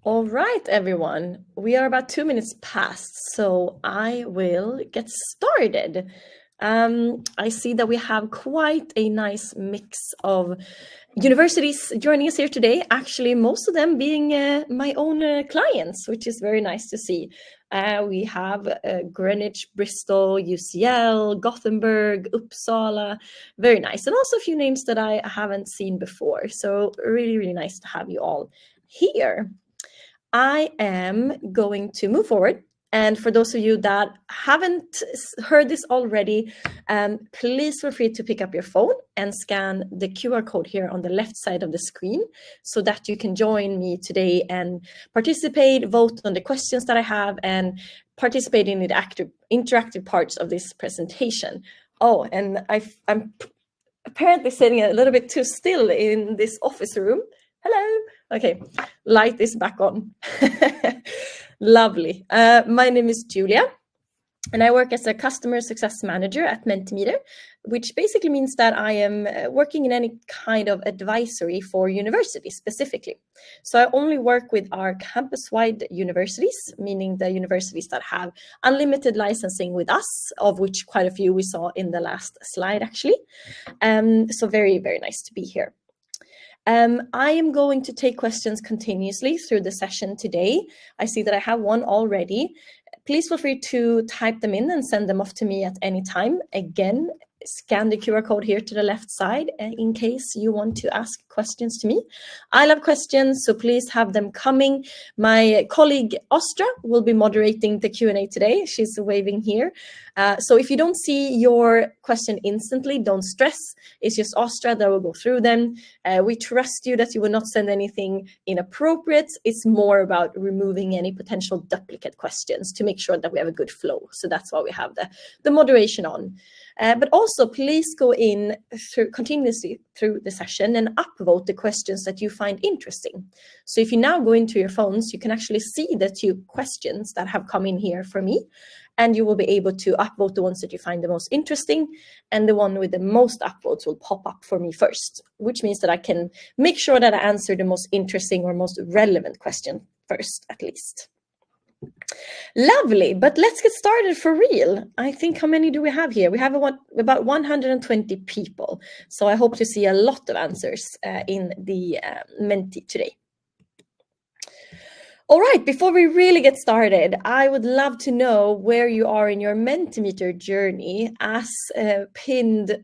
All right, everyone. We are about 2 minutes past, so I will get started. I see that we have quite a nice mix of universities joining us here today. Actually, most of them being my own clients, which is very nice to see. We have Greenwich, Bristol, UCL, Gothenburg, Uppsala. Very nice. And also a few names that I haven't seen before. So really, really nice to have you all here. I am going to move forward. And for those of you that haven't heard this already, please feel free to pick up your phone and scan the QR code here on the left side of the screen so that you can join me today and participate, vote on the questions that I have, and participate in the interactive parts of this presentation. Oh, and I'm apparently sitting a little bit too still in this office room. Hello. Okay, light is back on. Lovely. My name is Julia, and I work as a customer success manager at Mentimeter, which basically means that I am working in any kind of advisory for universities specifically. So I only work with our campus-wide universities, meaning the universities that have unlimited licensing with us, of which quite a few we saw in the last slide, actually. So very, very nice to be here. I am going to take questions continuously through the session today. I see that I have one already. Please feel free to type them in and send them off to me at any time. Again, scan the QR code here to the left side in case you want to ask questions to me. I love questions, so please have them coming. My colleague Ostra will be moderating the Q&A today. She's waving here. So if you don't see your question instantly, don't stress. It's just Ostra that will go through them. We trust you that you will not send anything inappropriate. It's more about removing any potential duplicate questions to make sure that we have a good flow. So that's why we have the moderation on. But also, please go in continuously through the session and upvote the questions that you find interesting. So if you now go into your phones, you can actually see the 2 questions that have come in here for me, and you will be able to upvote the ones that you find the most interesting, and the one with the most upvotes will pop up for me first, which means that I can make sure that I answer the most interesting or most relevant question first, at least. Lovely, but let's get started for real. I think, how many do we have here? We have about 120 people. So I hope to see a lot of answers in the Menti today. All right, before we really get started, I would love to know where you are in your Mentimeter journey as pinned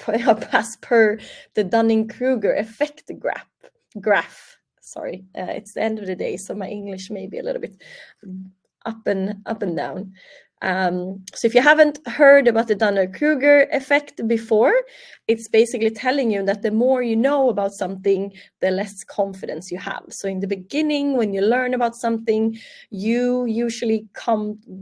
as per the Dunning-Kruger effect graph. Sorry, it's the end of the day, so my English may be a little bit up and down. So if you haven't heard about the Dunning-Kruger effect before, it's basically telling you that the more you know about something, the less confidence you have. So in the beginning, when you learn about something, you usually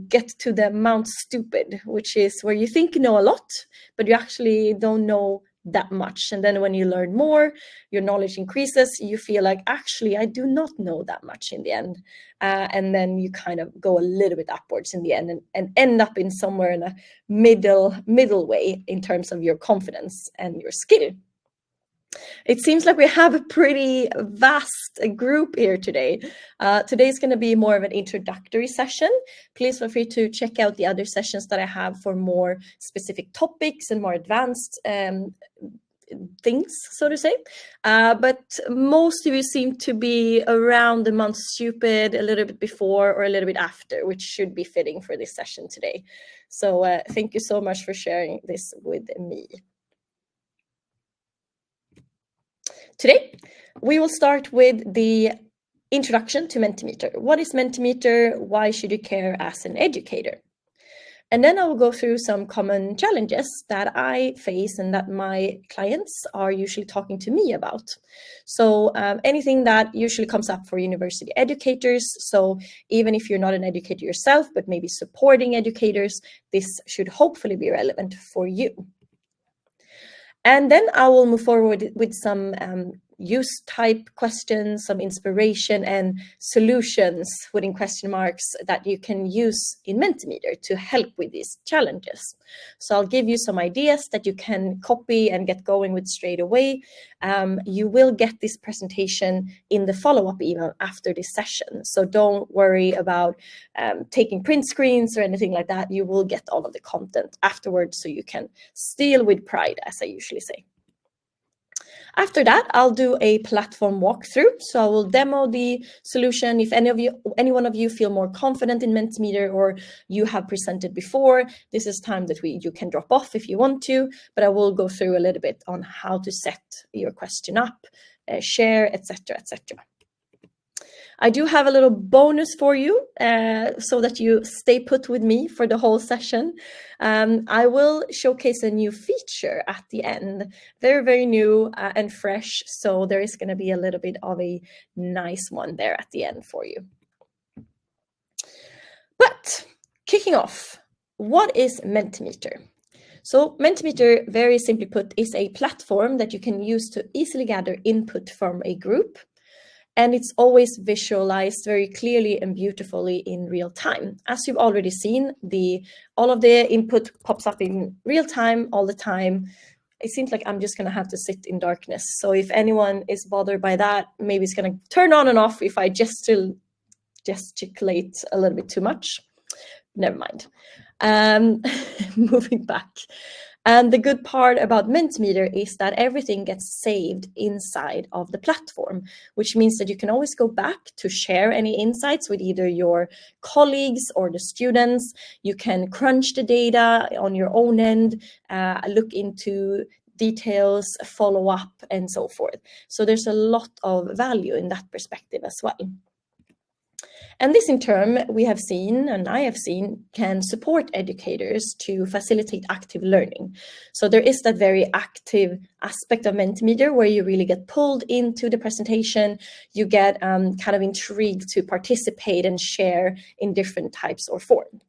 get to the Mount Stupid, which is where you think you know a lot, but you actually don't know that much. And then when you learn more, your knowledge increases, you feel like, actually, I do not know that much in the end. And then you kind of go a little bit upwards in the end and end up in somewhere in a middle way in terms of your confidence and your skill. It seems like we have a pretty vast group here today. Today's going to be more of an introductory session. Please feel free to check out the other sessions that I have for more specific topics and more advanced things, so to say. But most of you seem to be around the Mount Stupid, a little bit before or a little bit after, which should be fitting for this session today. So thank you so much for sharing this with me. Today, we will start with the introduction to Mentimeter. What is Mentimeter? Why should you care as an educator? And then I will go through some common challenges that I face and that my clients are usually talking to me about. So anything that usually comes up for university educators. So even if you're not an educator yourself, but maybe supporting educators, this should hopefully be relevant for you. And then I will move forward with some use type questions, some inspiration and solutions within question marks that you can use in Mentimeter to help with these challenges. So I'll give you some ideas that you can copy and get going with straight away. You will get this presentation in the follow-up email after this session. So don't worry about taking print screens or anything like that. You will get all of the content afterwards, so you can steal with pride, as I usually say. After that, I'll do a platform walkthrough. So I will demo the solution. If any one of you feel more confident in Mentimeter, or you have presented before, this is time that you can drop off if you want to, but I will go through a little bit on how to set your question up, share, etc., etc. I do have a little bonus for you so that you stay put with me for the whole session. I will showcase a new feature at the end, very, very new and fresh. So there is going to be a little bit of a nice one there at the end for you. But kicking off, what is Mentimeter? So Mentimeter, very simply put, is a platform that you can use to easily gather input from a group. And it's always visualized very clearly and beautifully in real time. As you've already seen, all of the input pops up in real time all the time. It seems like I'm just going to have to sit in darkness. So if anyone is bothered by that, maybe it's going to turn on and off if I gesticulate a little bit too much. Never mind. Moving back. And the good part about Mentimeter is that everything gets saved inside of the platform, which means that you can always go back to share any insights with either your colleagues or the students. You can crunch the data on your own end, look into details, follow up, and so forth. So there's a lot of value in that perspective as well. And this in turn, we have seen, and I have seen, can support educators to facilitate active learning. So there is that very active aspect of Mentimeter where you really get pulled into the presentation, you get kind of intrigued to participate and share in different types or forms.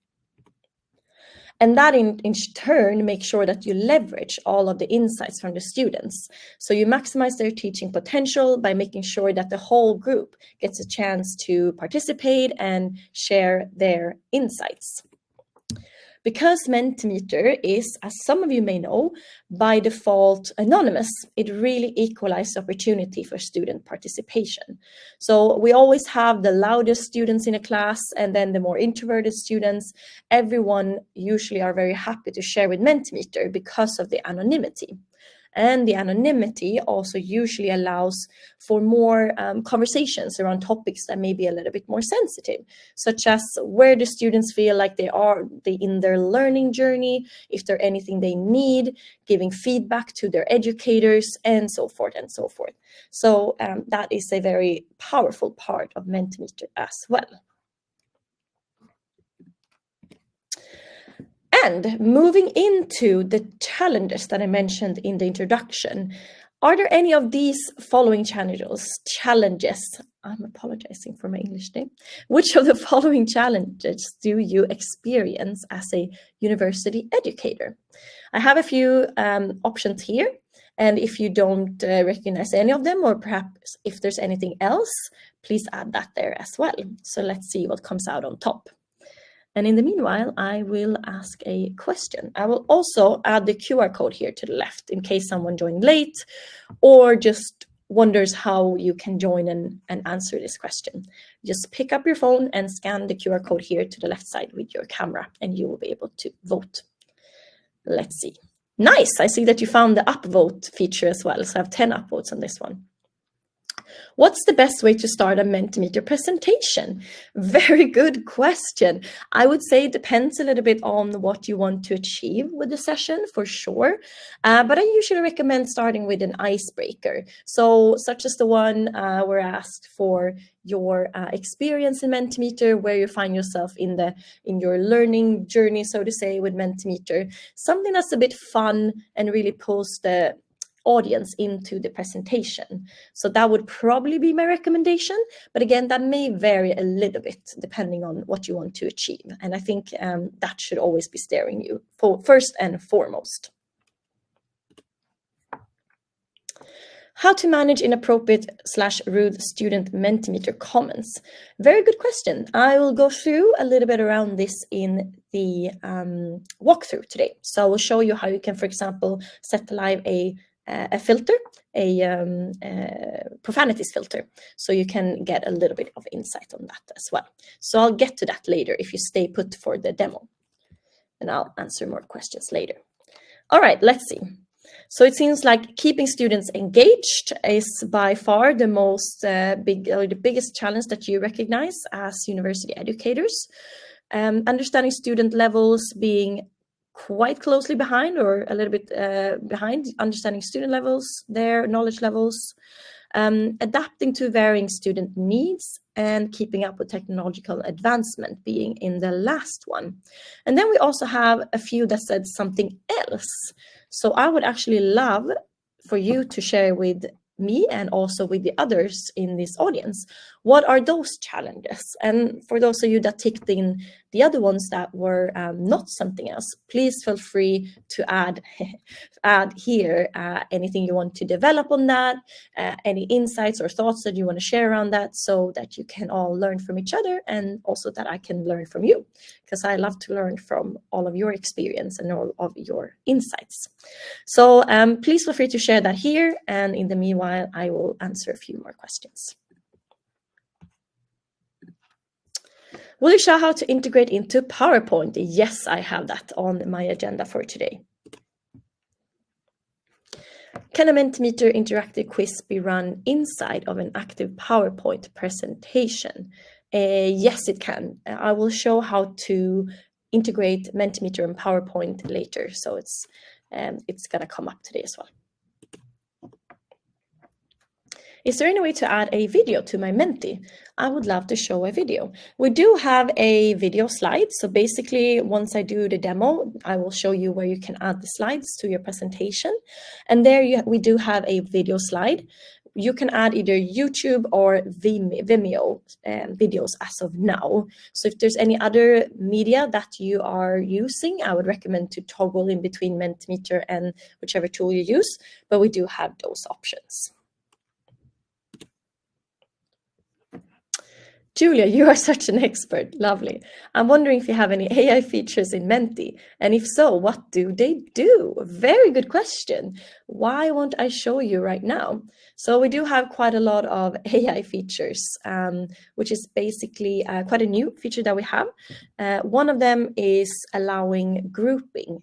And that in turn makes sure that you leverage all of the insights from the students. So you maximize their teaching potential by making sure that the whole group gets a chance to participate and share their insights. Because Mentimeter is, as some of you may know, by default anonymous, it really equalizes opportunity for student participation. So we always have the loudest students in a class and then the more introverted students. Everyone usually are very happy to share with Mentimeter because of the anonymity. And the anonymity also usually allows for more conversations around topics that may be a little bit more sensitive, such as where the students feel like they are in their learning journey, if there's anything they need, giving feedback to their educators, and so forth and so forth. So that is a very powerful part of Mentimeter as well. And moving into the challenges that I mentioned in the introduction, are there any of these following challenges? I'm apologizing for my English name. Which of the following challenges do you experience as a university educator? I have a few options here. And if you don't recognize any of them, or perhaps if there's anything else, please add that there as well. So let's see what comes out on top. And in the meanwhile, I will ask a question. I will also add the QR code here to the left in case someone joined late or just wonders how you can join and answer this question. Just pick up your phone and scan the QR code here to the left side with your camera and you will be able to vote. Let's see. Nice, I see that you found the upvote feature as well. So I have 10 upvotes on this one. What's the best way to start a Mentimeter presentation? Very good question. I would say it depends a little bit on what you want to achieve with the session, for sure. But I usually recommend starting with an icebreaker. So such as the one we're asked for your experience in Mentimeter, where you find yourself in your learning journey, so to say, with Mentimeter. Something that's a bit fun and really pulls the audience into the presentation. So that would probably be my recommendation. But again, that may vary a little bit depending on what you want to achieve. And I think that should always be steering you first and foremost. How to manage inappropriate/rude student Mentimeter comments? Very good question. I will go through a little bit around this in the walkthrough today. So I will show you how you can, for example, set live a filter, a profanities filter, so you can get a little bit of insight on that as well. So I'll get to that later if you stay put for the demo, and I'll answer more questions later. All right, let's see. So it seems like keeping students engaged is by far the most the biggest challenge that you recognize as university educators. Understanding student levels, being quite closely behind or a little bit behind, understanding student levels, their knowledge levels, adapting to varying student needs, and keeping up with technological advancement being in the last one. And then we also have a few that said something else. So I would actually love for you to share with me and also with the others in this audience, what are those challenges? And for those of you that ticked in the other ones that were not something else, please feel free to add here anything you want to develop on that, any insights or thoughts that you want to share around that, so that you can all learn from each other, and also that I can learn from you, because I love to learn from all of your experience and all of your insights. So please feel free to share that here, and in the meanwhile, I will answer a few more questions. Will you show how to integrate into PowerPoint? Yes, I have that on my agenda for today. Can a Mentimeter interactive quiz be run inside of an active PowerPoint presentation? Yes, it can. I will show how to integrate Mentimeter and PowerPoint later, so it's going to come up today as well. Is there any way to add a video to my Menti? I would love to show a video. We do have a video slide. So basically, once I do the demo, I will show you where you can add the slides to your presentation. And there we do have a video slide. You can add either YouTube or Vimeo videos as of now. So if there's any other media that you are using, I would recommend to toggle in between Mentimeter and whichever tool you use. But we do have those options. Julia, you are such an expert. Lovely. I'm wondering if you have any AI features in Menti, and if so, what do they do? Very good question. Why won't I show you right now? So we do have quite a lot of AI features, which is basically quite a new feature that we have. One of them is allowing grouping.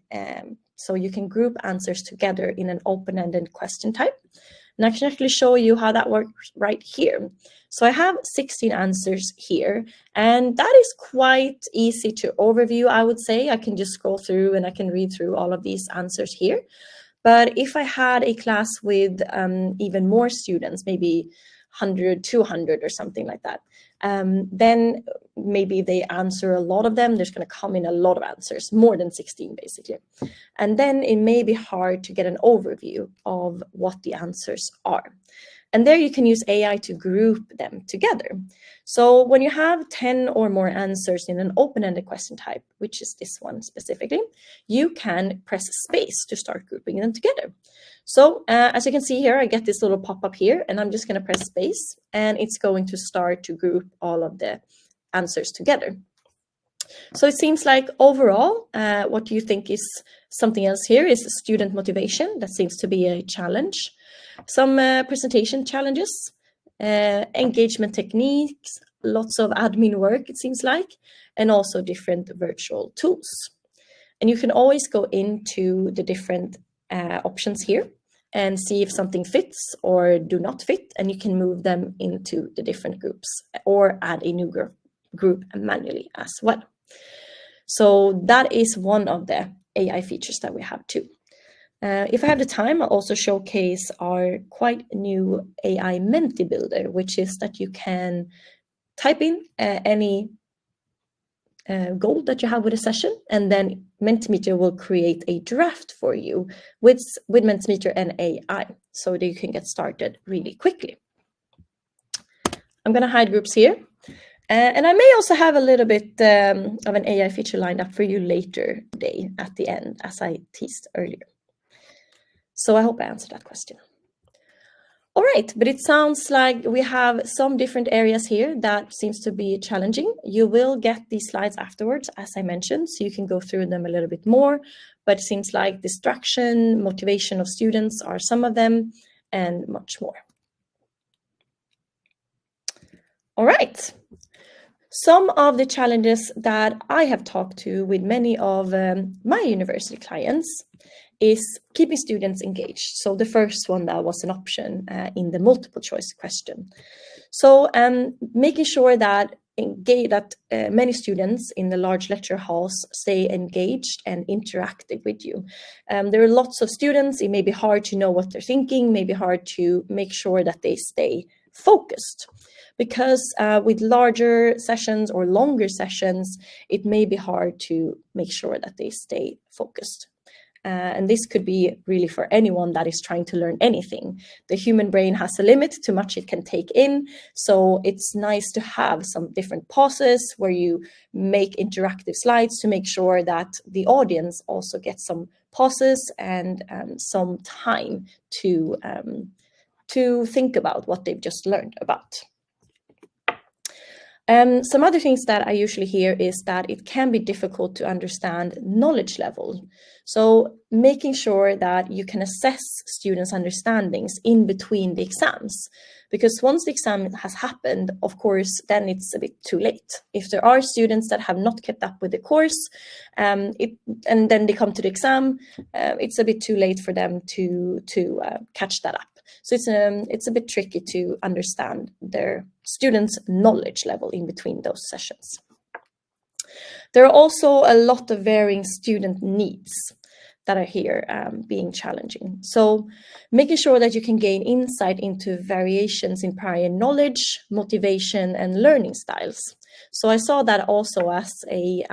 So you can group answers together in an open-ended question type. And I can actually show you how that works right here. So I have 16 answers here, and that is quite easy to overview, I would say. I can just scroll through and I can read through all of these answers here. But if I had a class with even more students, maybe 100, 200 or something like that, then maybe they answer a lot of them. There's going to come in a lot of answers, more than 16 basically. And then it may be hard to get an overview of what the answers are. And there you can use AI to group them together. So when you have 10 or more answers in an open-ended question type, which is this one specifically, you can press space to start grouping them together. So as you can see here, I get this little pop-up here, and I'm just going to press space, and it's going to start to group all of the answers together. So it seems like overall, what do you think is something else here is student motivation. That seems to be a challenge. Some presentation challenges, engagement techniques, lots of admin work, it seems like, and also different virtual tools. And you can always go into the different options here and see if something fits or do not fit, and you can move them into the different groups or add a new group manually as well. So that is one of the AI features that we have too. If I have the time, I'll also showcase our quite new AI Menti builder, which is that you can type in any goal that you have with a session, and then Mentimeter will create a draft for you with Mentimeter and AI, so that you can get started really quickly. I'm going to hide groups here. And I may also have a little bit of an AI feature lined up for you later today at the end, as I teased earlier. So I hope I answered that question. All right, but it sounds like we have some different areas here that seems to be challenging. You will get these slides afterwards, as I mentioned, so you can go through them a little bit more, but it seems like distraction, motivation of students are some of them, and much more. All right. Some of the challenges that I have talked to with many of my university clients is keeping students engaged. So the first one that was an option in the multiple choice question. So making sure that many students in the large lecture halls stay engaged and interactive with you. There are lots of students. It may be hard to know what they're thinking, maybe hard to make sure that they stay focused. Because with larger sessions or longer sessions, it may be hard to make sure that they stay focused. And this could be really for anyone that is trying to learn anything. The human brain has a limit to much it can take in. So it's nice to have some different pauses where you make interactive slides to make sure that the audience also gets some pauses and some time to think about what they've just learned about. Some other things that I usually hear is that it can be difficult to understand knowledge level. So making sure that you can assess students' understandings in between the exams. Because once the exam has happened, of course, then it's a bit too late. If there are students that have not kept up with the course, and then they come to the exam, it's a bit too late for them to catch that up. So it's a bit tricky to understand their students' knowledge level in between those sessions. There are also a lot of varying student needs that are here being challenging. So making sure that you can gain insight into variations in prior knowledge, motivation, and learning styles. So I saw that also as a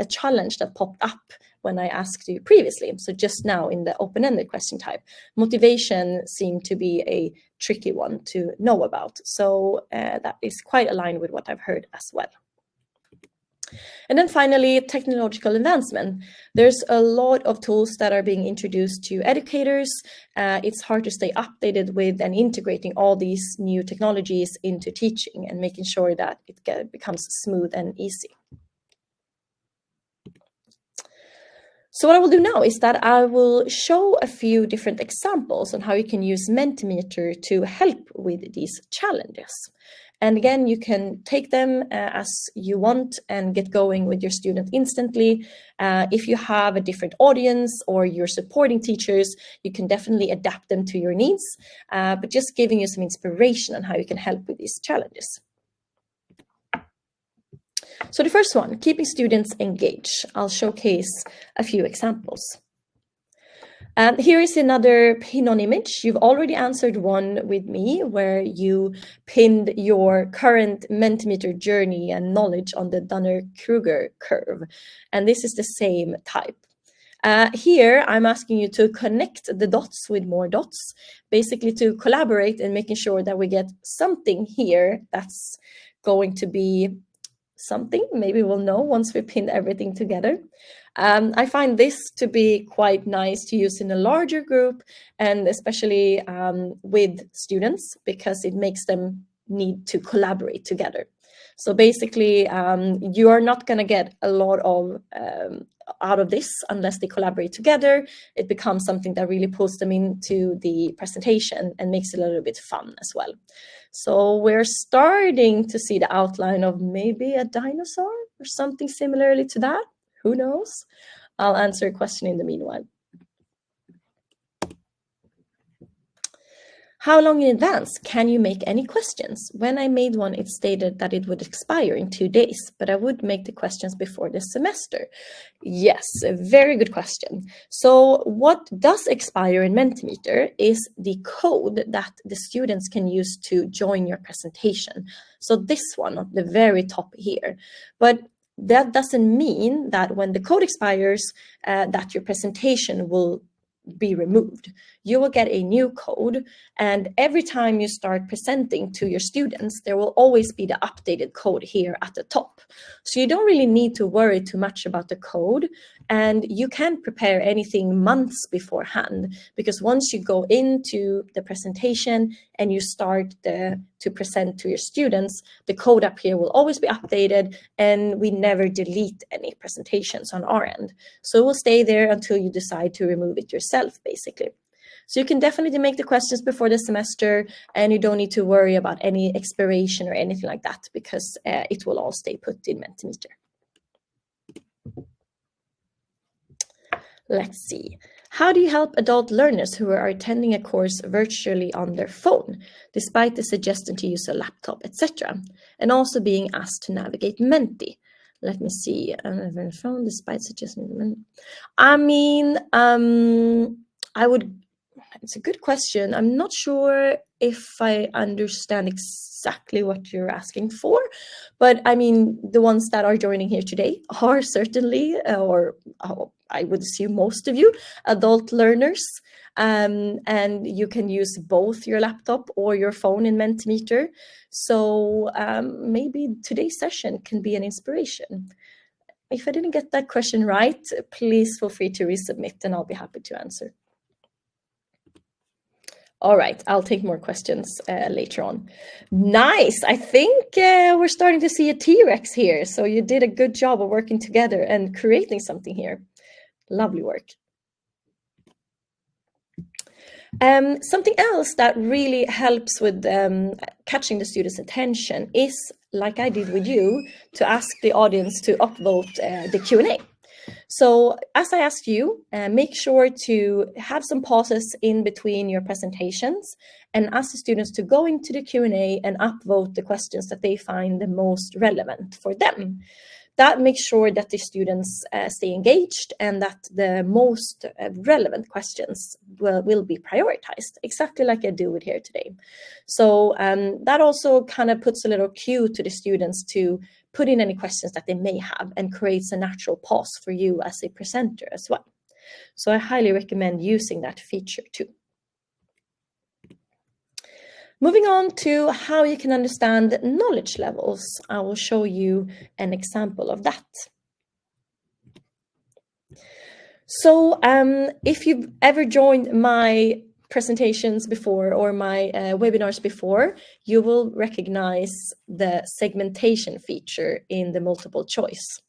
challenge that popped up when I asked you previously. So just now in the open-ended question type, motivation seemed to be a tricky one to know about. So that is quite aligned with what I've heard as well. And then finally, technological advancement. There's a lot of tools that are being introduced to educators. It's hard to stay updated with and integrating all these new technologies into teaching and making sure that it becomes smooth and easy. So what I will do now is that I will show a few different examples on how you can use Mentimeter to help with these challenges. And again, you can take them as you want and get going with your student instantly. If you have a different audience or you're supporting teachers, you can definitely adapt them to your needs, but just giving you some inspiration on how you can help with these challenges. So the first one, keeping students engaged. I'll showcase a few examples. Here is another pin-on image. You've already answered one with me where you pinned your current Mentimeter journey and knowledge on the Dunning-Kruger curve. And this is the same type. Here, I'm asking you to connect the dots with more dots, basically to collaborate and making sure that we get something here that's going to be something. Maybe we'll know once we pin everything together. I find this to be quite nice to use in a larger group and especially with students because it makes them need to collaborate together. So basically, you are not going to get a lot of out of this unless they collaborate together. It becomes something that really pulls them into the presentation and makes it a little bit fun as well. So we're starting to see the outline of maybe a dinosaur or something similarly to that. Who knows? I'll answer a question in the meanwhile. How long in advance can you make any questions? When I made one, it stated that it would expire in 2 days, but I would make the questions before the semester. Yes, a very good question. So what does expire in Mentimeter is the code that the students can use to join your presentation. So this one at the very top here. But that doesn't mean that when the code expires, that your presentation will be removed. you will get a new code. And every time you start presenting to your students, there will always be the updated code here at the top. So you don't really need to worry too much about the code, and you can prepare anything months beforehand, because once you go into the presentation and you start to present to your students, the code up here will always be updated, and we never delete any presentations on our end. So it will stay there until you decide to remove it yourself, basically. So you can definitely make the questions before the semester, and you don't need to worry about any expiration or anything like that, because it will all stay put in Mentimeter. Let's see. How do you help adult learners who are attending a course virtually on their phone, despite the suggestion to use a laptop, etc., and also being asked to navigate Menti? Let me see. Phone, despite suggestion. I mean, it's a good question. I'm not sure if I understand exactly what you're asking for, but I mean, the ones that are joining here today are certainly, I would assume most of you, adult learners, and you can use both your laptop or your phone in Mentimeter. So maybe today's session can be an inspiration. If I didn't get that question right, please feel free to resubmit and I'll be happy to answer. All right, I'll take more questions later on. Nice. I think we're starting to see a T-Rex here. So you did a good job of working together and creating something here. Lovely work. Something else that really helps with catching the students' attention is, like I did with you, to ask the audience to upvote the Q&A. So as I asked you, make sure to have some pauses in between your presentations and ask the students to go into the Q&A and upvote the questions that they find the most relevant for them. That makes sure that the students stay engaged and that the most relevant questions will be prioritized, exactly like I do with here today. So that also kind of puts a little cue to the students to put in any questions that they may have and creates a natural pause for you as a presenter as well. So I highly recommend using that feature too. Moving on to how you can understand knowledge levels, I will show you an example of that. So if you've ever joined my presentations before or my webinars before, you will recognize the segmentation feature in the multiple choice.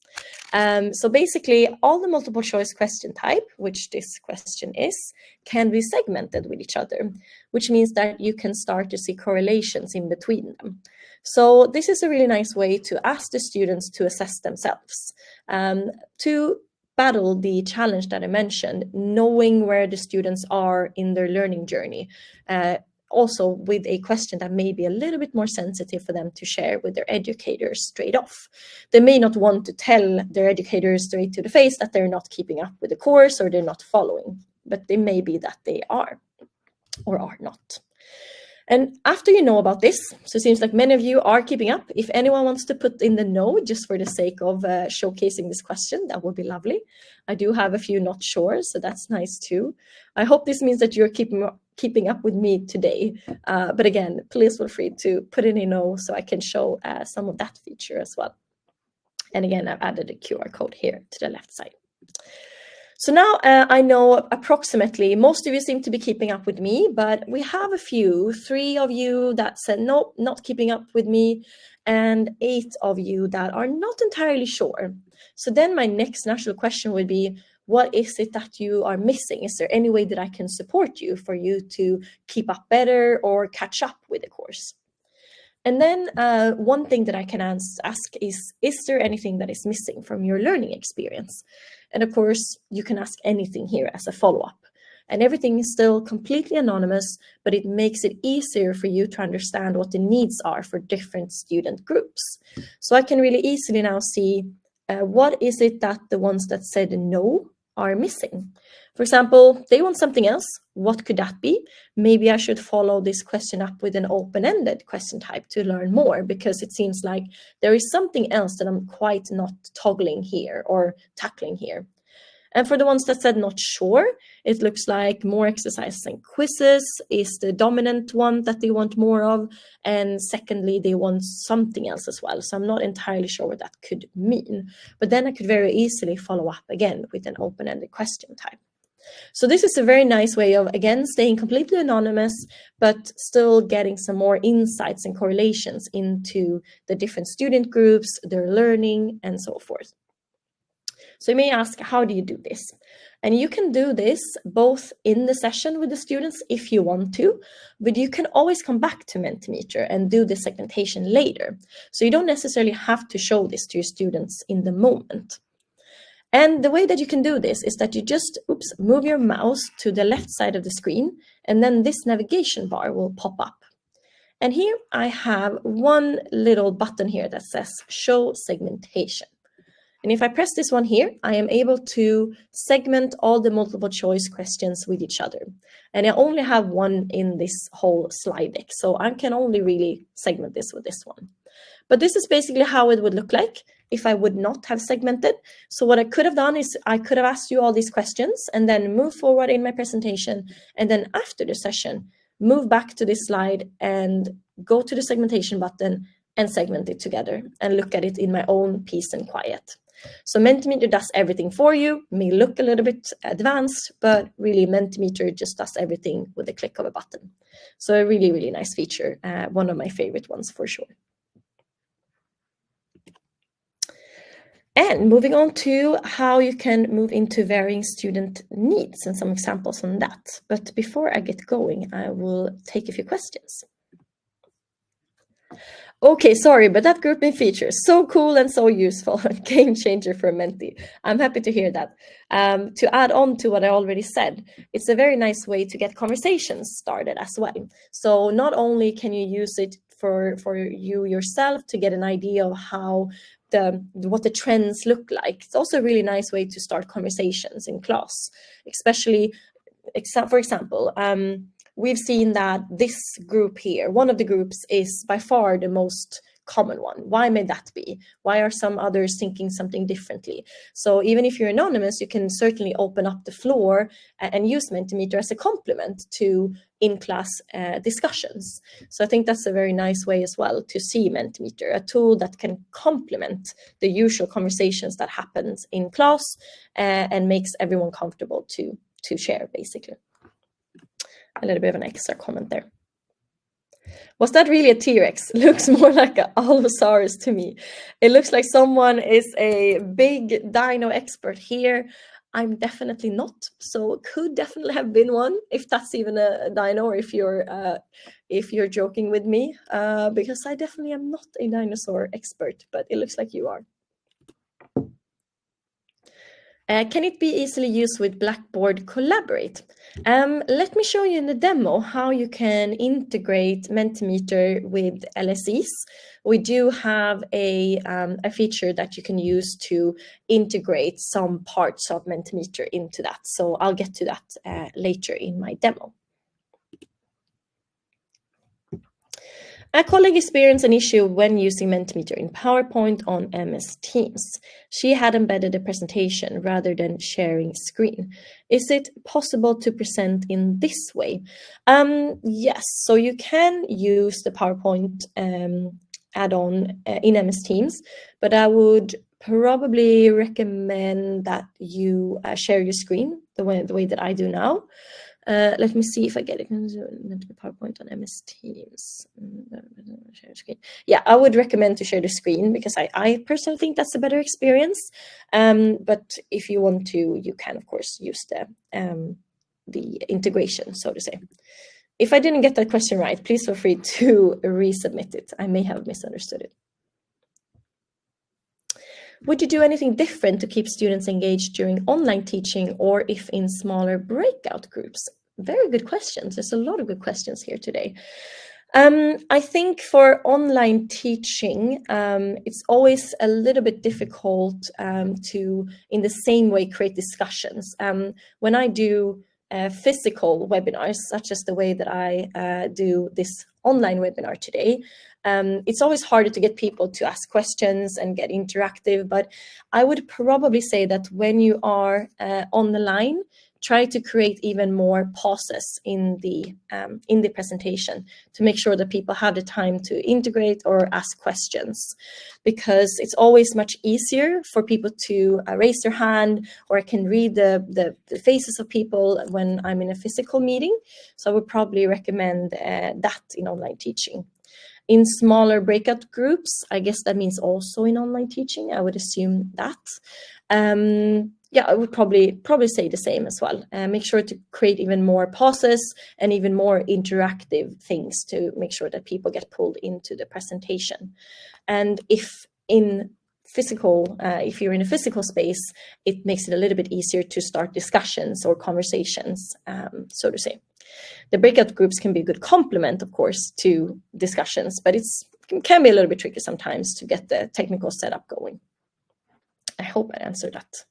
So basically, all the multiple choice question type, which this question is, can be segmented with each other, which means that you can start to see correlations in between them. So this is a really nice way to ask the students to assess themselves, to battle the challenge that I mentioned, knowing where the students are in their learning journey. Also with a question that may be a little bit more sensitive for them to share with their educators straight off. They may not want to tell their educators straight to the face that they're not keeping up with the course or they're not following, but it may be that they are or are not. And after you know about this, so it seems like many of you are keeping up. If anyone wants to put in the no, just for the sake of showcasing this question, that would be lovely. I do have a few not sure, so that's nice too. I hope this means that you're keeping up with me today. But again, please feel free to put in a no so I can show some of that feature as well. And again, I've added a QR code here to the left side. So now I know approximately, most of you seem to be keeping up with me, but we have a few, 3 of you that said, no, not keeping up with me, and 8 of you that are not entirely sure. So then my next natural question would be, what is it that you are missing? Is there any way that I can support you for you to keep up better or catch up with the course? And then one thing that I can ask is there anything that is missing from your learning experience? And of course, you can ask anything here as a follow-up. And everything is still completely anonymous, but it makes it easier for you to understand what the needs are for different student groups. So I can really easily now see what is it that the ones that said no are missing. For example, they want something else. What could that be? Maybe I should follow this question up with an open-ended question type to learn more, because it seems like there is something else that I'm quite not toggling here or tackling here. And for the ones that said not sure, it looks like more exercises and quizzes is the dominant one that they want more of. And secondly, they want something else as well. So I'm not entirely sure what that could mean. But then I could very easily follow up again with an open-ended question type. So this is a very nice way of, again, staying completely anonymous, but still getting some more insights and correlations into the different student groups, their learning, and so forth. So you may ask, how do you do this? And you can do this both in the session with the students if you want to, but you can always come back to Mentimeter and do the segmentation later. So you don't necessarily have to show this to your students in the moment. And the way that you can do this is that you just, move your mouse to the left side of the screen, and then this navigation bar will pop up. And here I have one little button here that says Show Segmentation. And if I press this one here, I am able to segment all the multiple choice questions with each other. And I only have one in this whole slide deck, so I can only really segment this with this one. But this is basically how it would look like if I would not have segmented. So what I could have done is I could have asked you all these questions and then move forward in my presentation. And then after the session, move back to this slide and go to the segmentation button and segment it together and look at it in my own peace and quiet. So Mentimeter does everything for you. It may look a little bit advanced, but really Mentimeter just does everything with a click of a button. So a really, really nice feature. One of my favorite ones for sure. And moving on to how you can move into varying student needs and some examples on that. But before I get going, I will take a few questions. Okay, sorry, but that grouping feature, so cool and so useful, game changer for Menti. I'm happy to hear that. To add on to what I already said, it's a very nice way to get conversations started as well. So not only can you use it for you yourself to get an idea of how what the trends look like, it's also a really nice way to start conversations in class, especially, for example, we've seen that this group here, one of the groups, is by far the most common one. Why may that be? Why are some others thinking something differently? So even if you're anonymous, you can certainly open up the floor and use Mentimeter as a complement to in-class discussions. So I think that's a very nice way as well to see Mentimeter, a tool that can complement the usual conversations that happens in class and makes everyone comfortable to share, basically. A little bit of an extra comment there. Was that really a T-Rex? Looks more like an Allosaurus to me. It looks like someone is a big dino expert here. I'm definitely not, so it could definitely have been one, if that's even a dino, or if you're joking with me, because I definitely am not a dinosaur expert, but it looks like you are. Can it be easily used with Blackboard Collaborate? Let me show you in the demo how you can integrate Mentimeter with LSEs. We do have a feature that you can use to integrate some parts of Mentimeter into that. So I'll get to that later in my demo. A colleague experienced an issue when using Mentimeter in PowerPoint on MS Teams. She had embedded a presentation rather than sharing screen. Is it possible to present in this way? Yes, so you can use the PowerPoint add-on in MS Teams, but I would probably recommend that you share your screen the way that I do now. Let me see if I get it. PowerPoint on MS Teams. Share screen. Yeah, I would recommend to share the screen because I personally think that's a better experience. But if you want to, you can of course use the integration, so to say. If I didn't get that question right, please feel free to resubmit it. I may have misunderstood it. Would you do anything different to keep students engaged during online teaching or if in smaller breakout groups? Very good questions. There's a lot of good questions here today. I think for online teaching, it's always a little bit difficult to, in the same way, create discussions. When I do physical webinars, such as the way that I do this online webinar today, It's always harder to get people to ask questions and get interactive, but I would probably say that when you are on the line, try to create even more pauses in the presentation to make sure that people have the time to integrate or ask questions, because it's always much easier for people to raise their hand, or I can read the faces of people when I'm in a physical meeting. So I would probably recommend that in online teaching. In smaller breakout groups, I guess that means also in online teaching, I would assume that. Yeah, I would probably say the same as well. Make sure to create even more pauses and even more interactive things to make sure that people get pulled into the presentation. And if you're in a physical space, it makes it a little bit easier to start discussions or conversations, so to say. The breakout groups can be a good complement, of course, to discussions, but it can be a little bit tricky sometimes to get the technical setup going. I hope I answered that.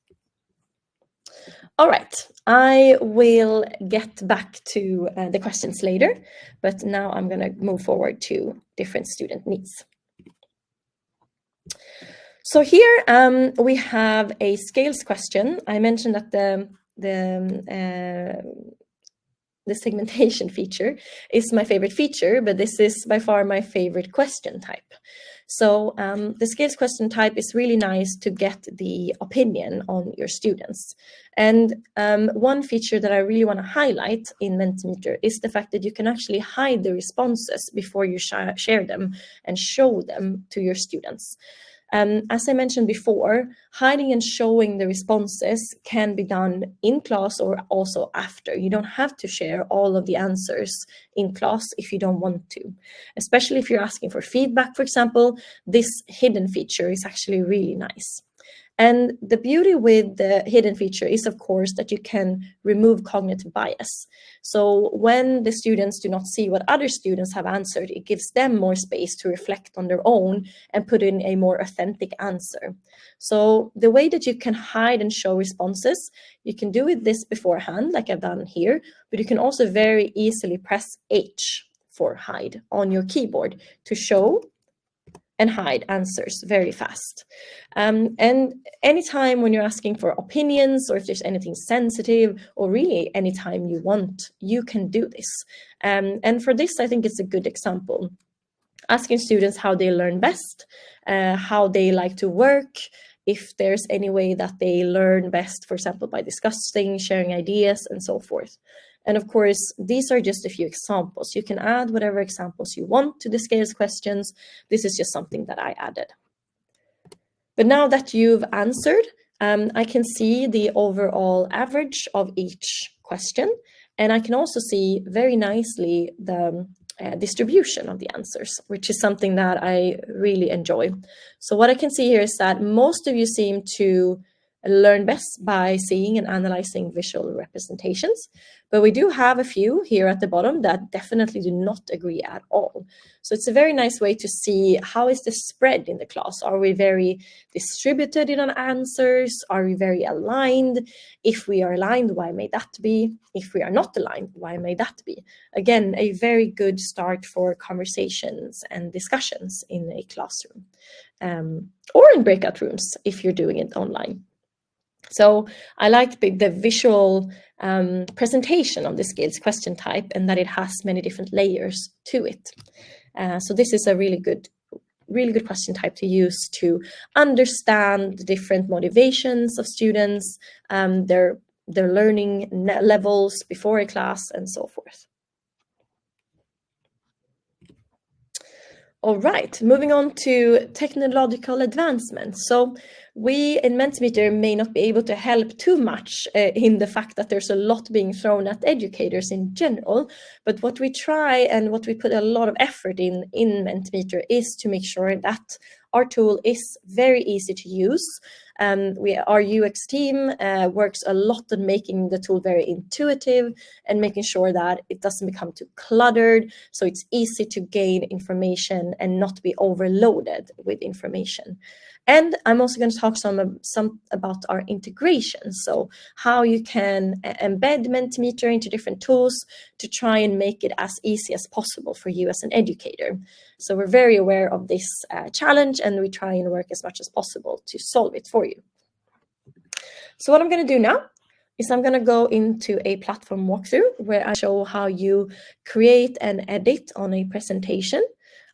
All right, I will get back to the questions later, but now I'm going to move forward to different student needs. So here we have a scales question. I mentioned that the segmentation feature is my favorite feature, but this is by far my favorite question type. So the scales question type is really nice to get the opinion on your students. And one feature that I really want to highlight in Mentimeter is the fact that you can actually hide the responses before you share them and show them to your students. As I mentioned before, hiding and showing the responses can be done in class or also after. You don't have to share all of the answers in class if you don't want to. Especially if you're asking for feedback, for example, this hidden feature is actually really nice. And the beauty with the hidden feature is, of course, that you can remove cognitive bias. So when the students do not see what other students have answered, it gives them more space to reflect on their own and put in a more authentic answer. So the way that you can hide and show responses, you can do this beforehand, like I've done here, but you can also very easily press H for hide on your keyboard to show and hide answers very fast. And anytime when you're asking for opinions, or if there's anything sensitive, or really anytime you want, you can do this. And for this, I think it's a good example. Asking students how they learn best, how they like to work, if there's any way that they learn best, for example, by discussing, sharing ideas, and so forth. And of course, these are just a few examples. You can add whatever examples you want to the scales questions. This is just something that I added. But now that you've answered, I can see the overall average of each question. And I can also see very nicely the distribution of the answers, which is something that I really enjoy. So what I can see here is that most of you seem to learn best by seeing and analyzing visual representations. But we do have a few here at the bottom that definitely do not agree at all. So it's a very nice way to see how is the spread in the class. Are we very distributed in our answers? Are we very aligned? If we are aligned, why may that be? If we are not aligned, why may that be? Again, a very good start for conversations and discussions in a classroom, or in breakout rooms if you're doing it online. So I like the visual presentation of the scales question type, and that it has many different layers to it. So this is a really good question type to use to understand the different motivations of students, their learning levels before a class, and so forth. All right, moving on to technological advancements. So we in Mentimeter may not be able to help too much in the fact that there's a lot being thrown at educators in general, but what we try and what we put a lot of effort in Mentimeter is to make sure that our tool is very easy to use, Our UX team works a lot on making the tool very intuitive and making sure that it doesn't become too cluttered, so it's easy to gain information and not be overloaded with information. And I'm also going to talk some about our integration, so how you can embed Mentimeter into different tools to try and make it as easy as possible for you as an educator. So we're very aware of this challenge, and we try and work as much as possible to solve it for you. So what I'm going to do now is I'm going to go into a platform walkthrough where I show how you create and edit on a presentation.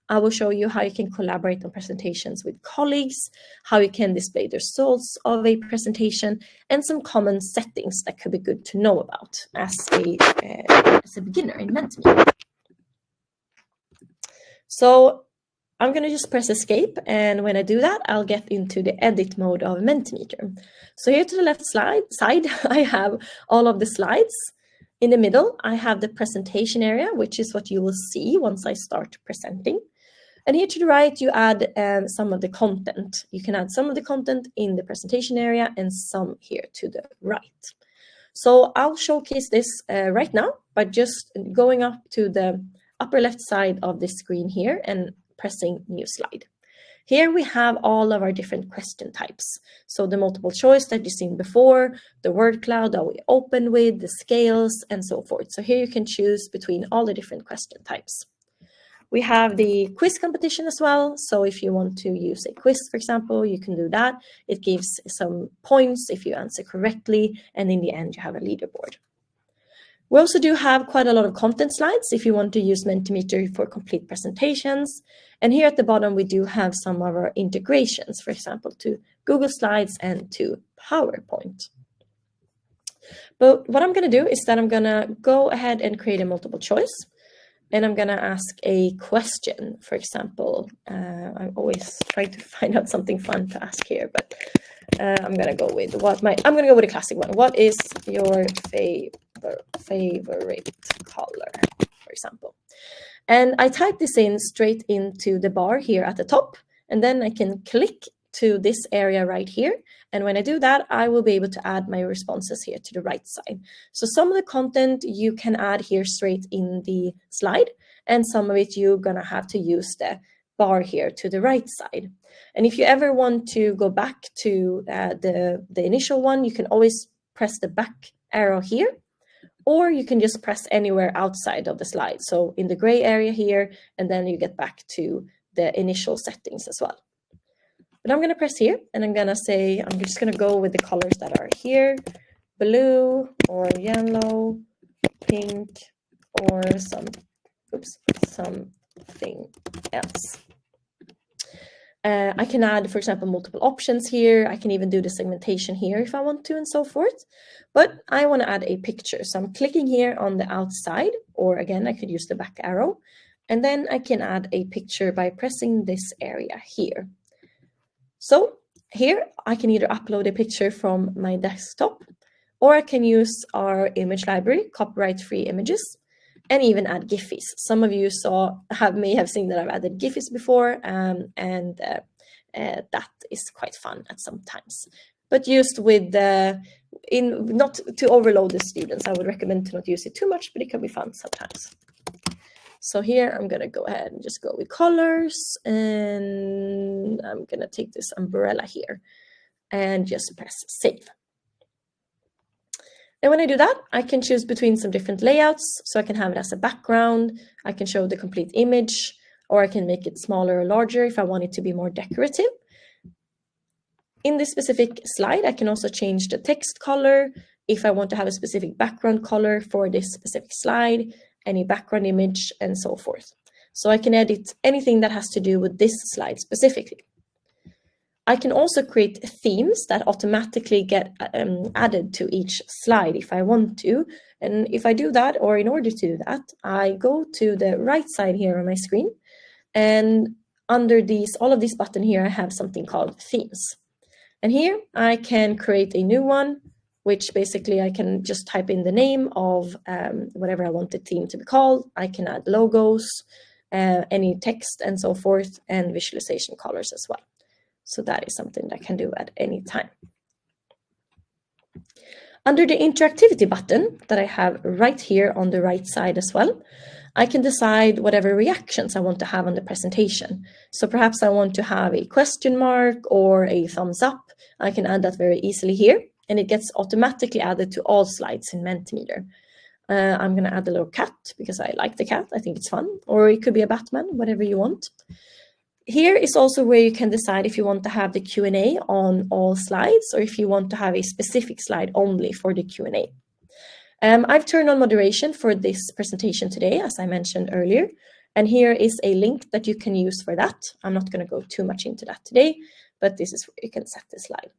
I will show you how you can collaborate on presentations with colleagues, how you can display the results of a presentation, and some common settings that could be good to know about as a beginner in Mentimeter. So I'm going to just press escape, and when I do that, I'll get into the edit mode of Mentimeter. So here to the left side, I have all of the slides. In the middle, I have the presentation area, which is what you will see once I start presenting. And here to the right, you add some of the content. You can add some of the content in the presentation area and some here to the right. So I'll showcase this right now by just going up to the upper left side of the screen here and pressing new slide. Here we have all of our different question types. So the multiple choice that you've seen before, the word cloud that we opened with, the scales, and so forth. So here you can choose between all the different question types. We have the quiz competition as well. So if you want to use a quiz, for example, you can do that. It gives some points if you answer correctly, and in the end, you have a leaderboard. We also do have quite a lot of content slides if you want to use Mentimeter for complete presentations. And here at the bottom, we do have some of our integrations, for example, to Google Slides and to PowerPoint. But what I'm going to do is that I'm going to go ahead and create a multiple choice. And I'm going to ask a question, for example. I'm always trying to find out something fun to ask here, but I'm going to go with I'm going to go with a classic one. What is your favorite color, for example? And I type this in straight into the bar here at the top, and then I can click to this area right here. And when I do that, I will be able to add my responses here to the right side. So some of the content you can add here straight in the slide, and some of it you're going to have to use the bar here to the right side. And if you ever want to go back to the initial one, you can always press the back arrow here, or you can just press anywhere outside of the slide. So in the gray area here, and then you get back to the initial settings as well. But I'm going to press here, and I'm going to say, I'm just going to go with the colors that are here, blue or yellow, pink, or something else. I can add, for example, multiple options here. I can even do the segmentation here if I want to, and so forth. But I want to add a picture. So I'm clicking here on the outside, or again, I could use the back arrow. And then I can add a picture by pressing this area here. So here I can either upload a picture from my desktop, or I can use our image library, copyright-free images, and even add GIFs. Some of you may have seen that I've added GIFs before, and that is quite fun at some times. But used with not to overload the students. I would recommend to not use it too much, but it can be fun sometimes. So here I'm going to go ahead and just go with colors, and I'm going to take this umbrella here and just press save. And when I do that, I can choose between some different layouts. So I can have it as a background, I can show the complete image, or I can make it smaller or larger if I want it to be more decorative. In this specific slide, I can also change the text color if I want to have a specific background color for this specific slide, any background image, and so forth. So I can edit anything that has to do with this slide specifically. I can also create themes that automatically get added to each slide if I want to. And if I do that, or in order to do that, I go to the right side here on my screen. And under all of these buttons here, I have something called themes. And here I can create a new one, which basically I can just type in the name of whatever I want the theme to be called. I can add logos, any text, and so forth, and visualization colors as well. So that is something that I can do at any time. Under the interactivity button that I have right here on the right side as well, I can decide whatever reactions I want to have on the presentation. So perhaps I want to have a question mark or a thumbs up. I can add that very easily here, and it gets automatically added to all slides in Mentimeter. I'm going to add a little cat because I like the cat. I think it's fun. Or it could be a Batman, whatever you want. Here is also where you can decide if you want to have the Q&A on all slides or if you want to have a specific slide only for the Q&A. I've turned on moderation for this presentation today, as I mentioned earlier. And here is a link that you can use for that. I'm not going to go too much into that today, but this is where you can set the slide.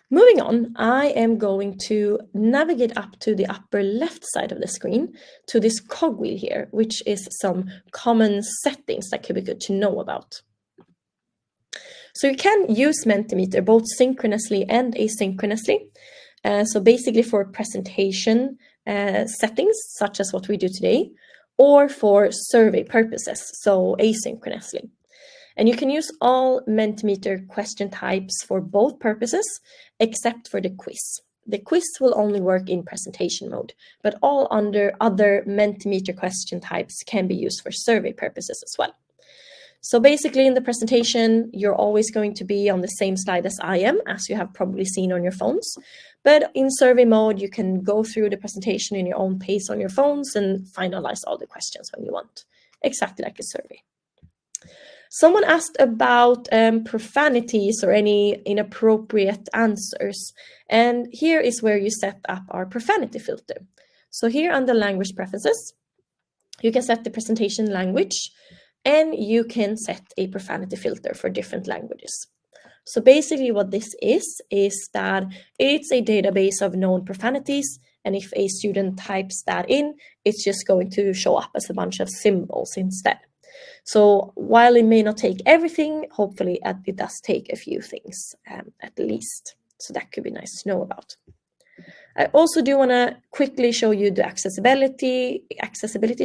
Moving on, I am going to navigate up to the upper left side of the screen to this cogwheel here, which is some common settings that could be good to know about. So you can use Mentimeter both synchronously and asynchronously. So basically for presentation settings, such as what we do today, or for survey purposes, so asynchronously. And you can use all Mentimeter question types for both purposes, except for the quiz. The quiz will only work in presentation mode, but all under other Mentimeter question types can be used for survey purposes as well. So basically in the presentation, you're always going to be on the same slide as I am, as you have probably seen on your phones. But in survey mode, you can go through the presentation in your own pace on your phones and finalize all the questions when you want, exactly like a survey. Someone asked about profanities or any inappropriate answers. And here is where you set up our profanity filter. So here under language preferences, you can set the presentation language and you can set a profanity filter for different languages. So basically what this is that it's a database of known profanities. And if a student types that in, it's just going to show up as a bunch of symbols instead. So while it may not take everything, hopefully it does take a few things at least. So that could be nice to know about. I also do want to quickly show you the accessibility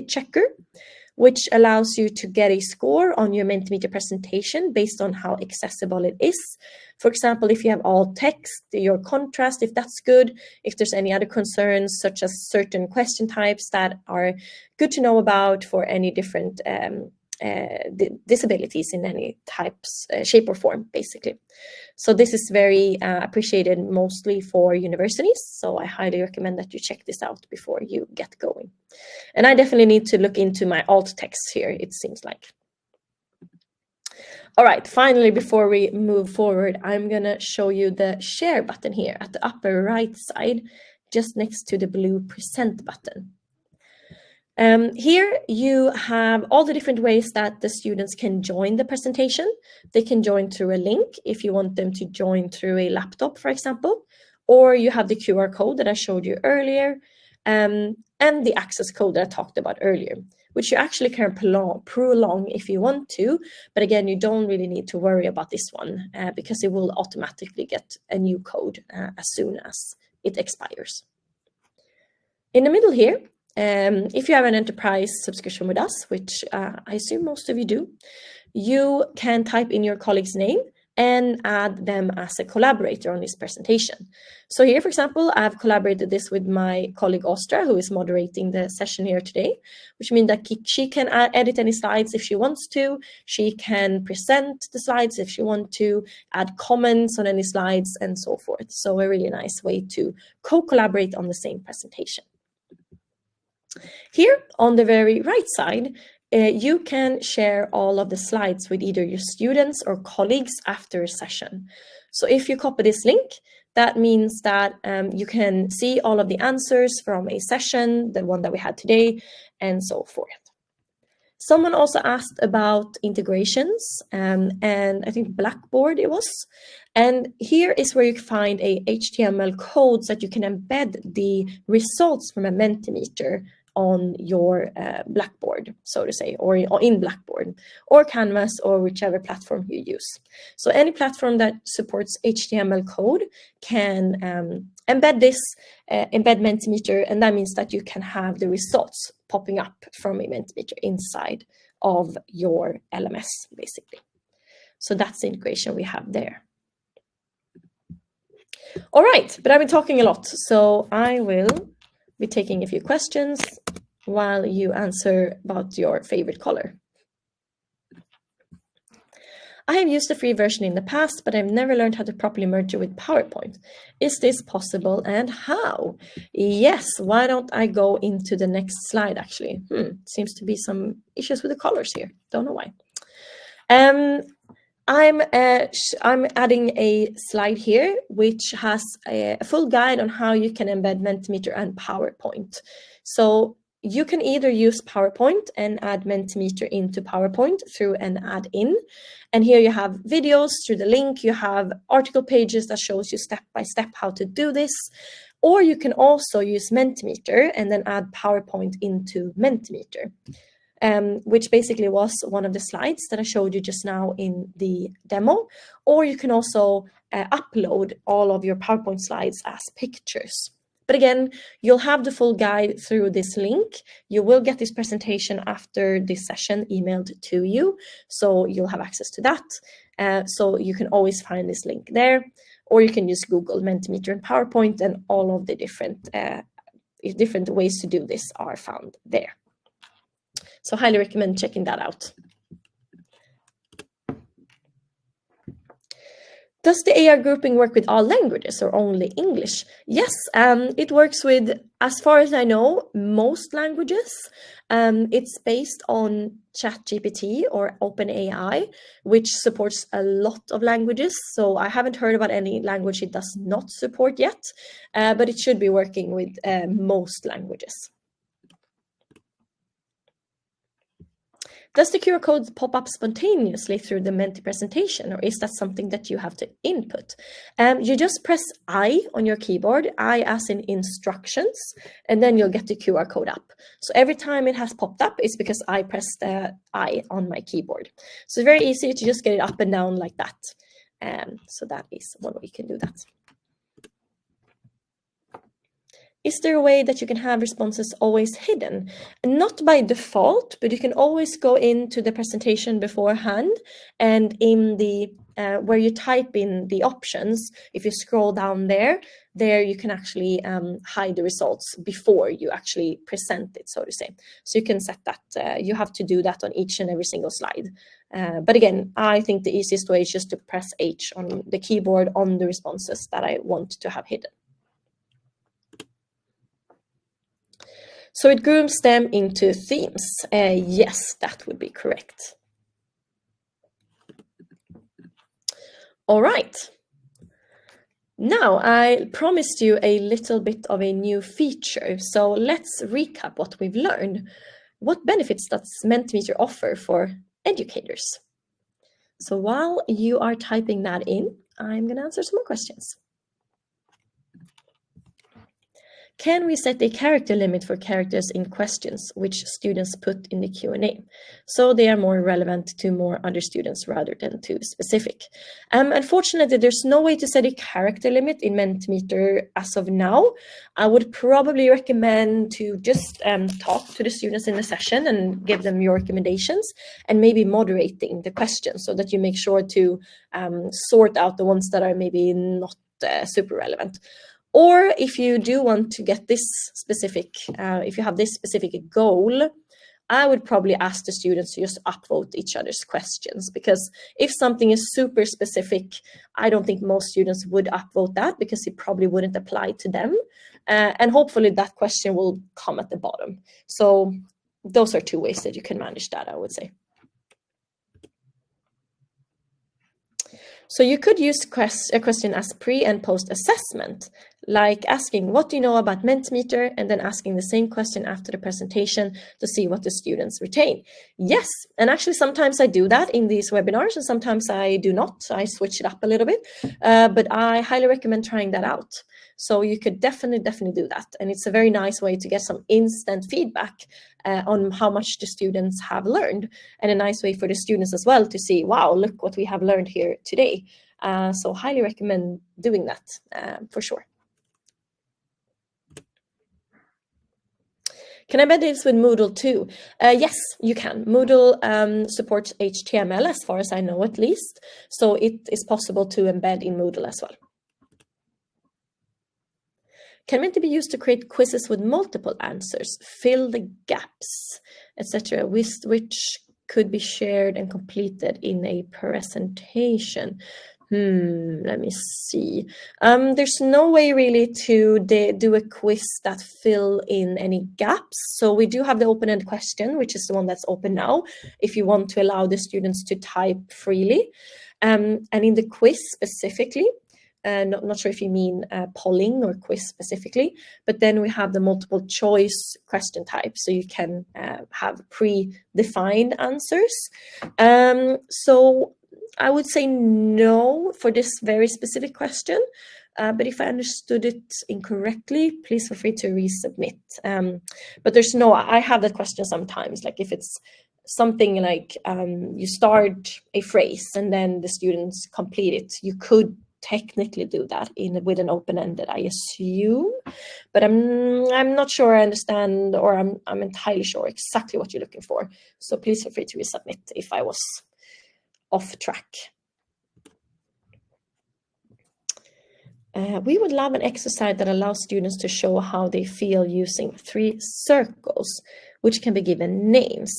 checker, which allows you to get a score on your Mentimeter presentation based on how accessible it is. For example, if you have all text, your contrast, if that's good, if there's any other concerns, such as certain question types that are good to know about for any different disabilities in any types, shape or form, basically. So this is very appreciated mostly for universities. So I highly recommend that you check this out before you get going. And I definitely need to look into my alt text here, it seems like. All right, finally, before we move forward, I'm gonna show you the share button here at the upper right side, just next to the blue present button. Here you have all the different ways that the students can join the presentation. They can join through a link if you want them to join through a laptop, for example, or you have the QR code that I showed you earlier, and the access code that I talked about earlier, which you actually can prolong if you want to. But again, you don't really need to worry about this one because it will automatically get a new code as soon as it expires. In the middle here, if you have an enterprise subscription with us, which I assume most of you do, you can type in your colleague's name and add them as a collaborator on this presentation. So here, for example, I've collaborated this with my colleague Ostra, who is moderating the session here today, which means that she can edit any slides if she wants to. She can present the slides if she wants to, add comments on any slides, and so forth. So a really nice way to co-collaborate on the same presentation. Here on the very right side, you can share all of the slides with either your students or colleagues after a session. So if you copy this link, that means that you can see all of the answers from a session, the one that we had today, and so forth. Someone also asked about integrations, and I think Blackboard it was. And here is where you can find a HTML codes that you can embed the results from a Mentimeter on your Blackboard, so to say, or in Blackboard, or Canvas, or whichever platform you use. So any platform that supports HTML code can embed this, embed Mentimeter, and that means that you can have the results popping up from a Mentimeter inside of your LMS, basically. So that's the integration we have there. All right, but I've been talking a lot, so I will be taking a few questions while you answer about your favorite color. I have used the free version in the past, but I've never learned how to properly merge it with PowerPoint. Is this possible and how? Yes, why don't I go into the next slide actually? Seems to be some issues with the colors here. Don't know why. I'm adding a slide here which has a full guide on how you can embed Mentimeter and PowerPoint. So you can either use PowerPoint and add Mentimeter into PowerPoint through an add-in. And here you have videos through the link, you have article pages that shows you step by step how to do this. Or you can also use Mentimeter and then add PowerPoint into Mentimeter. Which basically was one of the slides that I showed you just now in the demo. Or you can also upload all of your PowerPoint slides as pictures. But again, you'll have the full guide through this link. You will get this presentation after this session emailed to you, so you'll have access to that. So you can always find this link there, or you can just Google Mentimeter and PowerPoint, and all of the different ways to do this are found there. So highly recommend checking that out. Does the AR grouping work with all languages or only English? Yes, it works with, as far as I know, most languages. It's based on ChatGPT or OpenAI, which supports a lot of languages. So I haven't heard about any language it does not support yet, but it should be working with most languages. Does the QR code pop up spontaneously through the Menti presentation, or is that something that you have to input? You just press I on your keyboard, I as in instructions, and then you'll get the QR code up. So every time it has popped up, it's because I pressed I on my keyboard. So it's very easy to just get it up and down like that. So that is one way you can do that. Is there a way that you can have responses always hidden? Not by default, but you can always go into the presentation beforehand, and in the where you type in the options, if you scroll down there you can actually hide the results before you actually present it, so to say. So you can set that. You have to do that on each and every single slide. But again, I think the easiest way is just to press H on the keyboard on the responses that I want to have hidden. So it groups them into themes. Yes, that would be correct. All right. Now, I promised you a little bit of a new feature. So let's recap what we've learned. What benefits does Mentimeter offer for educators? So while you are typing that in, I'm going to answer some more questions. Can we set a character limit for characters in questions which students put in the Q&A, so they are more relevant to more other students rather than too specific? Unfortunately, there's no way to set a character limit in Mentimeter as of now. I would probably recommend to just talk to the students in the session and give them your recommendations, and maybe moderating the questions so that you make sure to sort out the ones that are maybe not super relevant. Or if you do want to get this specific, if you have this specific goal, I would probably ask the students to just upvote each other's questions, because if something is super specific, I don't think most students would upvote that because it probably wouldn't apply to them. And hopefully that question will come at the bottom. So those are two ways that you can manage that, I would say. So you could use a question as pre and post assessment, like asking, what do you know about Mentimeter? And then asking the same question after the presentation to see what the students retain. Yes, and actually sometimes I do that in these webinars, and sometimes I do not. I switch it up a little bit, but I highly recommend trying that out. So you could definitely do that. And it's a very nice way to get some instant feedback on how much the students have learned, and a nice way for the students as well to see, wow, look what we have learned here today. So highly recommend doing that for sure. Can I embed this with Moodle too? Yes, you can. Moodle supports HTML as far as I know, at least. So it is possible to embed in Moodle as well. Can Menti be used to create quizzes with multiple answers, fill the gaps, etc., which could be shared and completed in a presentation? Let me see. There's no way really to do a quiz that fill in any gaps. So we do have the open-ended question, which is the one that's open now, if you want to allow the students to type freely. And in the quiz specifically, not sure if you mean polling or quiz specifically, but then we have the multiple choice question type, so you can have predefined answers. So I would say no for this very specific question, but if I understood it incorrectly, please feel free to resubmit. But there's no, I have that question sometimes, like if it's something like you start a phrase and then the students complete it, you could technically do that with an open-ended, I assume, but I'm not sure I understand, or I'm entirely sure exactly what you're looking for. So please feel free to resubmit if I was off track. We would love an exercise that allows students to show how they feel using 3 circles, which can be given names,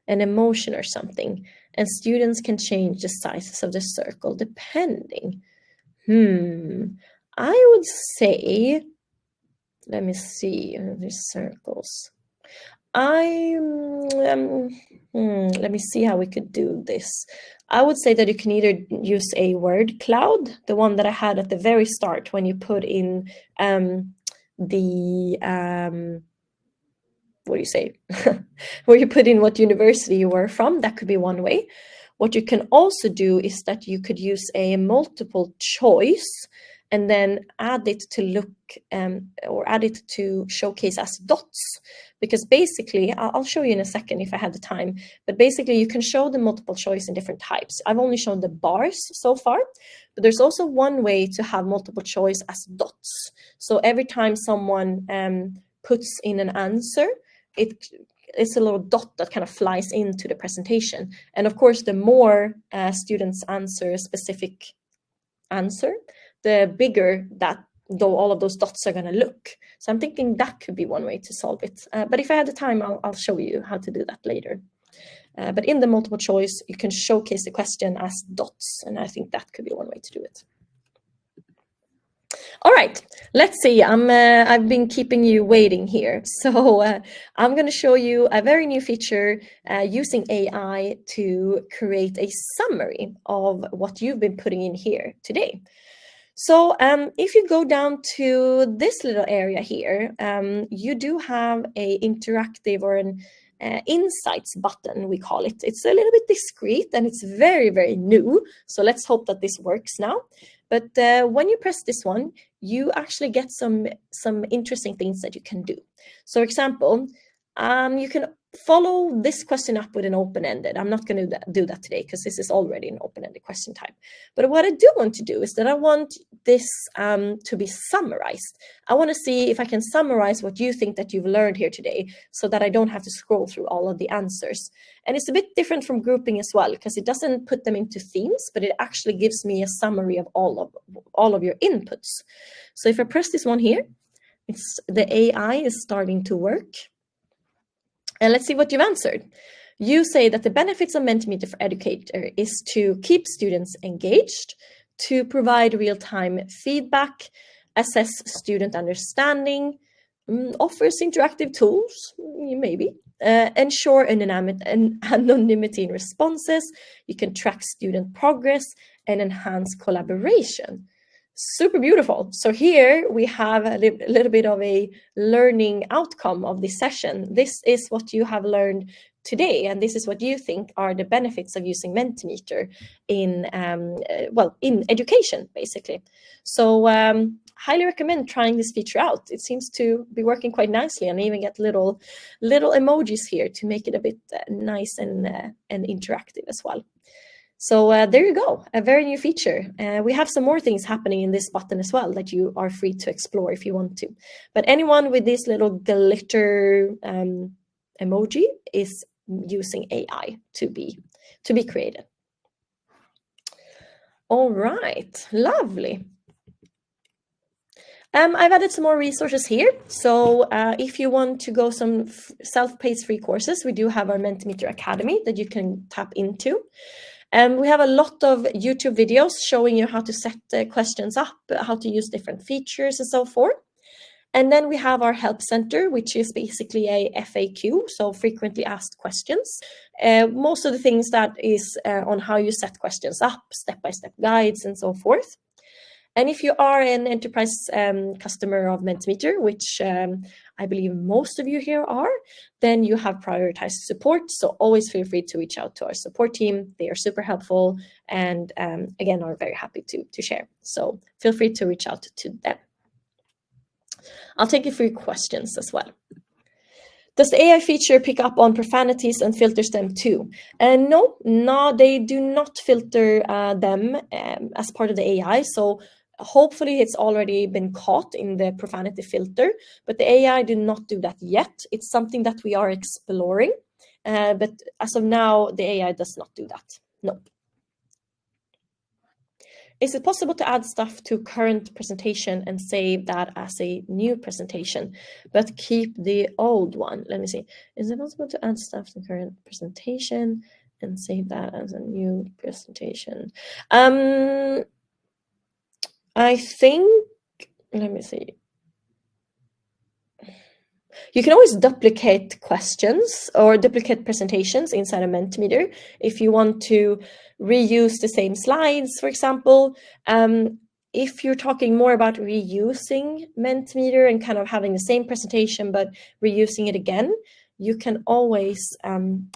an emotion or something, and students can change the sizes of the circle depending. I would say, let me see, these circles. Let me see how we could do this. I would say that you can either use a word cloud, the one that I had at the very start when you put in what do you say? Where you put in what university you were from. That could be one way. What you can also do is that you could use a multiple choice and then add it to look or add it to showcase as dots. Because basically, I'll show you in a second if I have the time, but basically you can show the multiple choice in different types. I've only shown the bars so far, but there's also one way to have multiple choice as dots. So every time someone puts in an answer, it's a little dot that kind of flies into the presentation. And of course, the more students answer a specific answer, the bigger that though all of those dots are going to look. So I'm thinking that could be one way to solve it. But if I had the time, I'll show you how to do that later. But in the multiple choice, you can showcase the question as dots, and I think that could be one way to do it. All right, let's see. I've been keeping you waiting here. So I'm going to show you a very new feature using AI to create a summary of what you've been putting in here today. So if you go down to this little area here, you do have an interactive or an insights button, we call it. It's a little bit discreet and it's very, very new. So let's hope that this works now. But when you press this one, you actually get some interesting things that you can do. So for example, you can follow this question up with an open-ended. I'm not going to do that today because this is already an open-ended question type. But what I do want to do is that I want this to be summarized. I want to see if I can summarize what you think that you've learned here today so that I don't have to scroll through all of the answers. And it's a bit different from grouping as well because it doesn't put them into themes, but it actually gives me a summary of all of your inputs. So if I press this one here, the AI is starting to work. And let's see what you've answered. You say that the benefits of Mentimeter for Educator is to keep students engaged, to provide real-time feedback, assess student understanding, offers interactive tools, maybe, ensure anonymity in responses, you can track student progress, and enhance collaboration. Super beautiful. So here we have a little bit of a learning outcome of this session. This is what you have learned today, and this is what you think are the benefits of using Mentimeter in education, basically. So highly recommend trying this feature out. It seems to be working quite nicely, and I even get little emojis here to make it a bit nice and interactive as well. So there you go, a very new feature. We have some more things happening in this button as well that you are free to explore if you want to. But anyone with this little glitter emoji is using AI to be created. All right, lovely. I've added some more resources here. So if you want to go some self-paced free courses, we do have our Mentimeter Academy that you can tap into. We have a lot of YouTube videos showing you how to set questions up, how to use different features and so forth. And then we have our help center, which is basically a FAQ, so frequently asked questions. Most of the things that is on how you set questions up, step-by-step guides and so forth. And if you are an enterprise customer of Mentimeter, which I believe most of you here are, then you have prioritized support. So always feel free to reach out to our support team. They are super helpful and again, are very happy to share. So feel free to reach out to them. I'll take a few questions as well. Does the AI feature pick up on profanities and filters them too? No, they do not filter them as part of the AI. So hopefully it's already been caught in the profanity filter, but the AI do not do that yet. It's something that we are exploring, but as of now, the AI does not do that. No. Is it possible to add stuff to current presentation and save that as a new presentation, but keep the old one? Let me see. Is it possible to add stuff to current presentation and save that as a new presentation? I think, let me see. You can always duplicate questions or duplicate presentations inside a Mentimeter if you want to reuse the same slides, for example. If you're talking more about reusing Mentimeter and kind of having the same presentation but reusing it again, you can always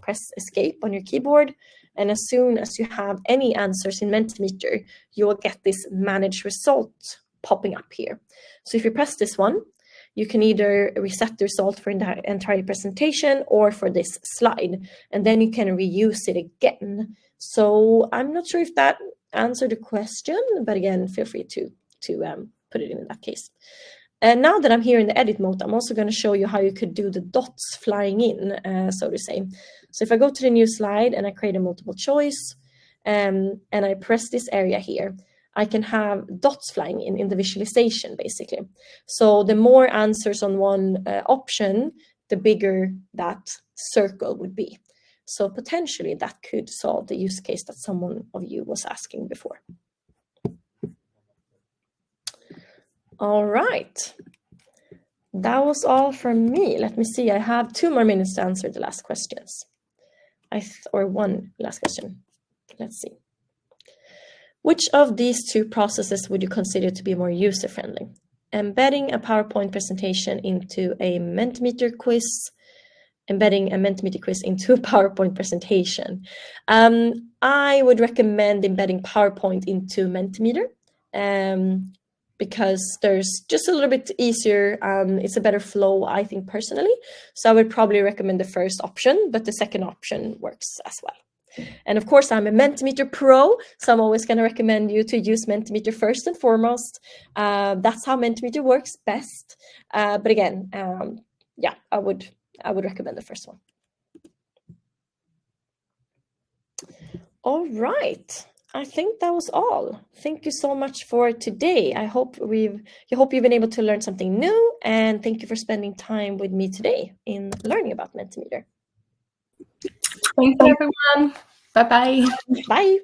press escape on your keyboard. And as soon as you have any answers in Mentimeter, you will get this manage result popping up here. So if you press this one, you can either reset the result for the entire presentation or for this slide, and then you can reuse it again. So I'm not sure if that answered the question, but again, feel free to put it in that case. And now that I'm here in the edit mode, I'm also going to show you how you could do the dots flying in, so to say. So if I go to the new slide and I create a multiple choice, and I press this area here, I can have dots flying in the visualization, basically. So the more answers on one option, the bigger that circle would be. So potentially that could solve the use case that someone of you was asking before. All right. That was all from me. Let me see. I have 2 more minutes to answer the last questions. Or one last question. Let's see. Which of these 2 processes would you consider to be more user-friendly? Embedding a PowerPoint presentation into a Mentimeter quiz, embedding a Mentimeter quiz into a PowerPoint presentation. I would recommend embedding PowerPoint into Mentimeter because there's just a little bit easier. It's a better flow, I think, personally. So I would probably recommend the first option, but the second option works as well. And of course, I'm a Mentimeter pro, so I'm always going to recommend you to use Mentimeter first and foremost. That's how Mentimeter works best. But again, yeah, I would recommend the first one. All right. I think that was all. Thank you so much for today. I hope you've been able to learn something new, and thank you for spending time with me today in learning about Mentimeter. Thanks, everyone. Bye-bye. Bye.